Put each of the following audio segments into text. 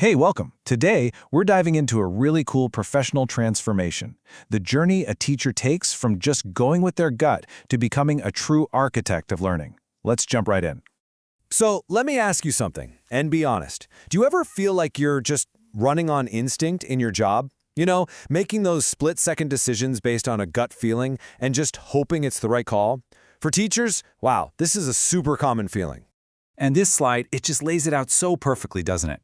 Hey, welcome. Today, we're diving into a really cool professional transformation, the journey a teacher takes from just going with their gut to becoming a true architect of learning. Let's jump right in. So let me ask you something, and be honest. Do you ever feel like you're just running on instinct in your job? Making those split-second decisions based on a gut feeling and just hoping it's the right call? For teachers, wow, this is a super common feeling. And this slide, it just lays it out so perfectly, doesn't it?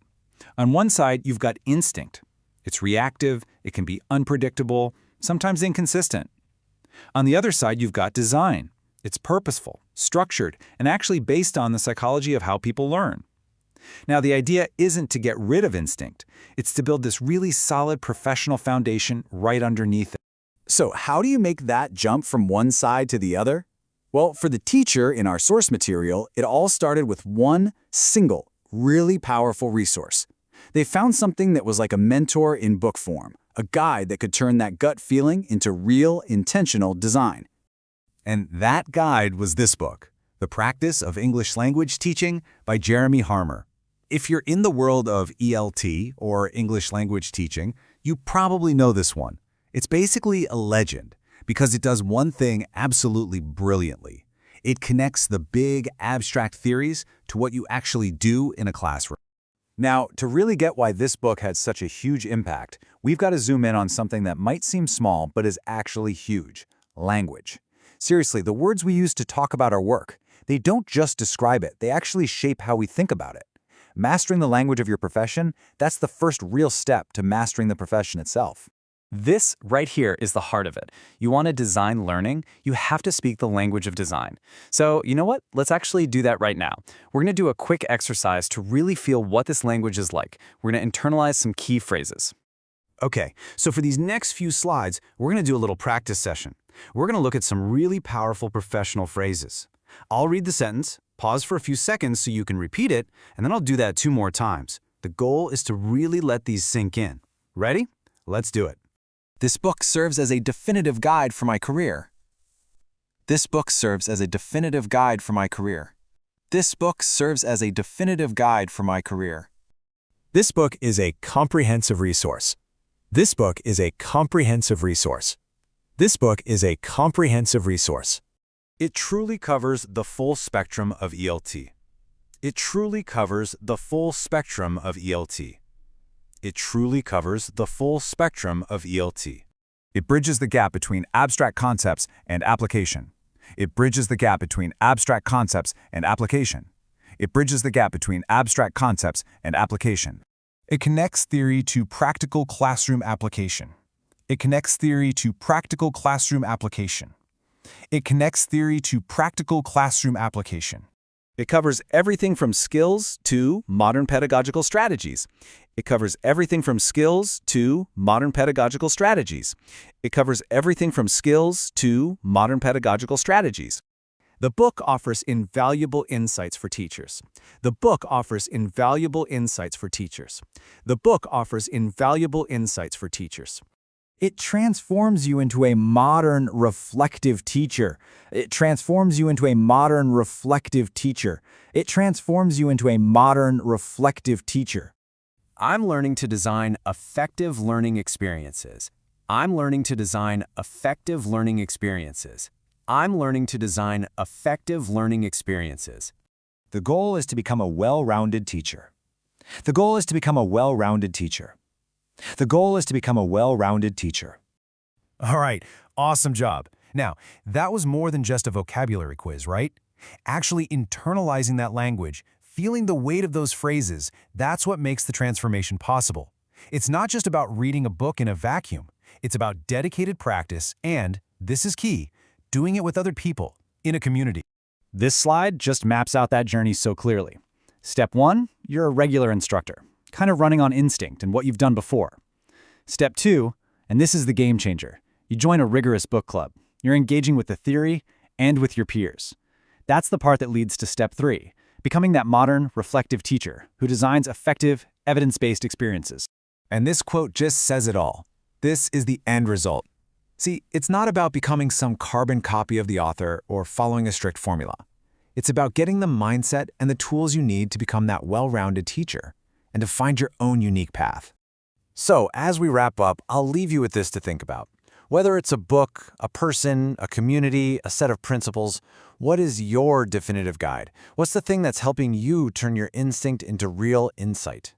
On one side, you've got instinct. It's reactive, it can be unpredictable, sometimes inconsistent. On the other side, you've got design. It's purposeful, structured, and actually based on the psychology of how people learn. Now, the idea isn't to get rid of instinct. It's to build this really solid professional foundation right underneath it. So how do you make that jump from one side to the other? Well, for the teacher in our source material, it all started with one single, really powerful resource. They found something that was like a mentor in book form, a guide that could turn that gut feeling into real, intentional design. And that guide was this book, The Practice of English Language Teaching by Jeremy Harmer. If you're in the world of ELT, or English language teaching, you probably know this one. It's basically a legend because it does one thing absolutely brilliantly. It connects the big, abstract theories to what you actually do in a classroom. Now, to really get why this book had such a huge impact, we've got to zoom in on something that might seem small but is actually huge: language. Seriously, the words we use to talk about our work, they don't just describe it, they actually shape how we think about it. Mastering the language of your profession, that's the first real step to mastering the profession itself. This right here is the heart of it. You want to design learning, you have to speak the language of design. So, you know what? Let's actually do that right now. We're going to do a quick exercise to really feel what this language is like. We're going to internalize some key phrases. Okay, so for these next few slides, we're going to do a little practice session. We're going to look at some really powerful professional phrases. I'll read the sentence, pause for a few seconds so you can repeat it, and then I'll do that 2 more times. The goal is to really let these sink in. Ready? Let's do it. This book serves as a definitive guide for my career. This book serves as a definitive guide for my career. This book serves as a definitive guide for my career. This book is a comprehensive resource. This book is a comprehensive resource. This book is a comprehensive resource. It truly covers the full spectrum of ELT. It truly covers the full spectrum of ELT. It truly covers the full spectrum of ELT. It bridges the gap between abstract concepts and application. It bridges the gap between abstract concepts and application. It bridges the gap between abstract concepts and application. It connects theory to practical classroom application. It connects theory to practical classroom application. It connects theory to practical classroom application. It covers everything from skills to modern pedagogical strategies. It covers everything from skills to modern pedagogical strategies. It covers everything from skills to modern pedagogical strategies. The book offers invaluable insights for teachers. The book offers invaluable insights for teachers. The book offers invaluable insights for teachers. It transforms you into a modern, reflective teacher. It transforms you into a modern, reflective teacher. It transforms you into a modern, reflective teacher. I'm learning to design effective learning experiences. I'm learning to design effective learning experiences. I'm learning to design effective learning experiences. The goal is to become a well-rounded teacher. The goal is to become a well-rounded teacher. The goal is to become a well-rounded teacher. All right, awesome job. Now, that was more than just a vocabulary quiz, right? Actually internalizing that language, feeling the weight of those phrases, that's what makes the transformation possible. It's not just about reading a book in a vacuum. It's about dedicated practice and, this is key, doing it with other people, in a community. This slide just maps out that journey so clearly. Step 1, you're a regular instructor, kind of running on instinct and what you've done before. Step 2, and this is the game changer, you join a rigorous book club. You're engaging with the theory and with your peers. That's the part that leads to Step 3, becoming that modern, reflective teacher who designs effective, evidence-based experiences. And this quote just says it all. This is the end result. See, it's not about becoming some carbon copy of the author or following a strict formula. It's about getting the mindset and the tools you need to become that well-rounded teacher. and to find your own unique path. So, as we wrap up, I'll leave you with this to think about. Whether it's a book, a person, a community, a set of principles, what is your definitive guide? What's the thing that's helping you turn your instinct into real insight?